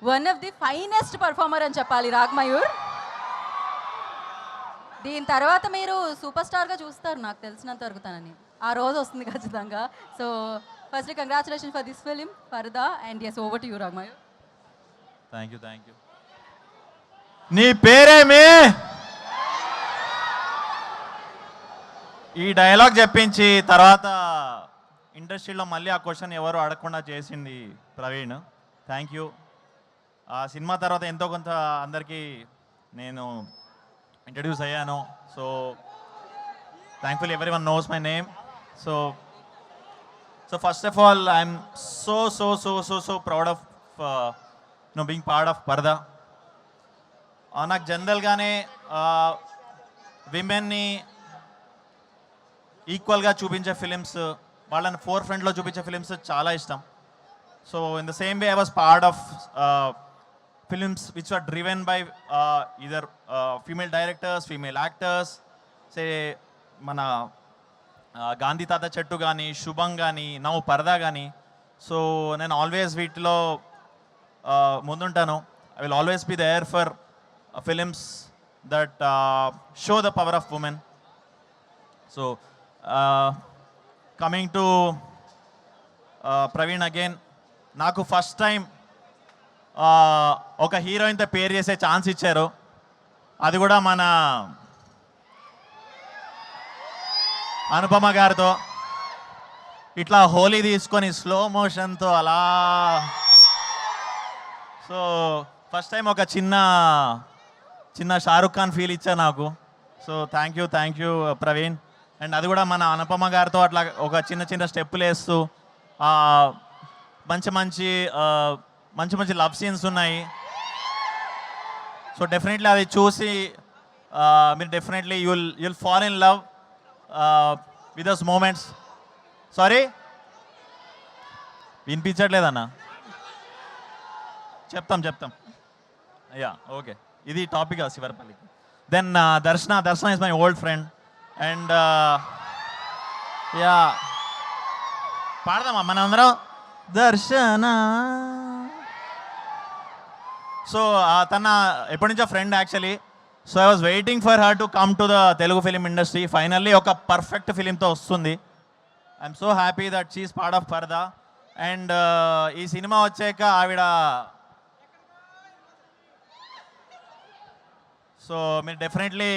One of the finest performer అని చెప్పాలి రాగ్మయూర్. దీని తర్వాత మీరు సూపర్ స్టార్గా చూస్తారు నాకు తెలిసినంత వరకు తనని. ఆ రోజు వస్తుంది ఖచ్చితంగా. So firstly congratulation for this film Parada and it's over to you Ragmayur. Thank you. నీ పేరేమి? ఈ డైలాగ్ చెప్పించి తర్వాత ఇండస్ట్రీలో మళ్ళీ ఆ క్వశ్చన్ ఎవరు అడగకుండా చేసింది ప్రవీణ్. Thank you. ఆ సినిమా తర్వాత ఎంతో కొంత అందరికీ నేను ఇంట్రడ్యూస్ అయ్యాను. So thankfully every one knows my name. So first of all I'm so proud of being part of Parada. నాకు జనరల్గానే విమెన్ని ఈక్వల్గా చూపించే ఫిలిమ్స్, వాళ్ళని ఫోర్ ఫ్రంట్లో చూపించే ఫిలిమ్స్ చాలా ఇష్టం. So in the same way I was part of films which are driven by either female directors, female actors. Say మన గాంధీ తాత చెట్టు కానీ, శుభం కానీ, నవ్వు పరదా కానీ. సో నేను ఆల్వేస్ వీటిలో ముందుంటాను. I will always be there for films that show the power of women. So coming to Praveen again, నాకు ఫస్ట్ టైం ఒక హీరోయిన్తో పేరు చేసే ఛాన్స్ ఇచ్చారు. అది కూడా మన అనుపమ గారితో. ఇట్లా హోలీ తీసుకొని స్లో మోషన్తో అలా. సో ఫస్ట్ టైం ఒక చిన్న షారుఖ్ ఖాన్ ఫీల్ ఇచ్చా నాకు. So thank you Praveen. And అది కూడా మన అనుపమ గారితో అట్లా ఒక చిన్న స్టెప్పులు వేస్తూ మంచి లవ్ సీన్స్ ఉన్నాయి. సో డెఫినెట్లీ అది చూసి మీరు definitely you'll fall in love with those moments. Sorry వినిపించట్లేదన్నా? చెప్తాం. Yeah okay. ఇది టాపిక్ శివరపల్లికి. Then Darshana is my old friend. And yeah పాడదామా మనం అందరం దర్శన. సో తన ఎప్పటి నుంచో friend actually. So I was waiting for her to come to the Telugu film industry. Finally ఒక పర్ఫెక్ట్ ఫిలింతో వస్తుంది. I'm so happy that she's part of పరదా. అండ్ ఈ సినిమా వచ్చాక ఆవిడ, సో మీరు డెఫినెట్లీ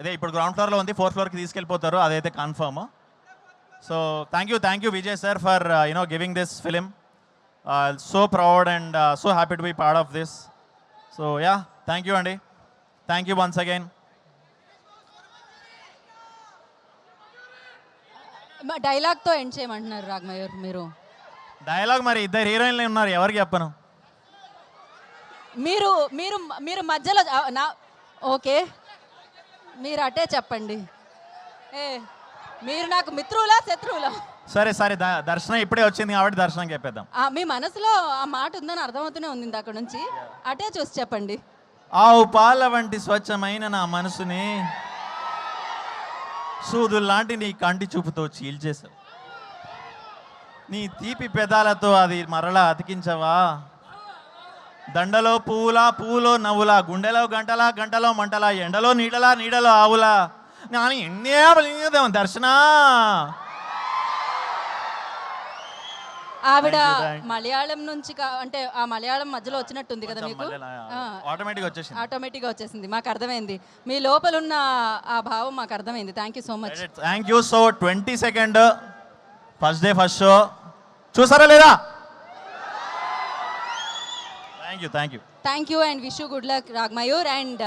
అదే ఇప్పుడు గ్రౌండ్ ఫ్లోర్లో ఉంది, 4th ఫ్లోర్కి తీసుకెళ్ళిపోతారు, అదైతే confirm. So thank you Vijay sir for giving this film. So proud and so happy to be part of this. So yeah thank you అండి. Thank you once again. డైలాగ్తో ఎండ్ చేయమంటున్నారు రాగ్మయూర్ మీరు. డైలాగ్ మరి ఇద్దరు హీరోయిన్లు ఉన్నారు, ఎవరికి చెప్పను. మీరు మధ్యలో ఓకే మీరు అటే చెప్పండి. మీరు నాకు మిత్రులా శత్రువులా? సరే దర్శనం ఇప్పుడే వచ్చింది కాబట్టి దర్శనం చెప్పేద్దాం. మీ మనసులో ఆ మాట ఉందని అర్థమవుతూనే ఉంది అక్కడ నుంచి. అటే చూసి చెప్పండి. ఆవు పాల వంటి స్వచ్ఛమైన నా మనసుని సూదుల్లాంటి నీ కంటి చూపుతో చీల్చేశావు. నీ తీపి పెదాలతో అది మరలా అతికించవా? దండలో పువ్వులో నవ్వులా, గుండెలో గంటలో మంటలా, ఎండలో నీడలో ఆవులా. కానీ ఎన్నే దర్శన. ఆవిడ మలయాళం నుంచి అంటే ఆ మలయాళం మధ్యలో వచ్చినట్టుంది కదా మీకు? ఆటోమేటిక్గా వచ్చేసింది. మాకు అర్థమైంది, మీ లోపల ఉన్న ఆ భావం మాకు అర్థమైంది. Thank you so much. Thank you. So 22nd first day first show చూసారా లేదా? Thank you and wish you good luck Ragmayur. And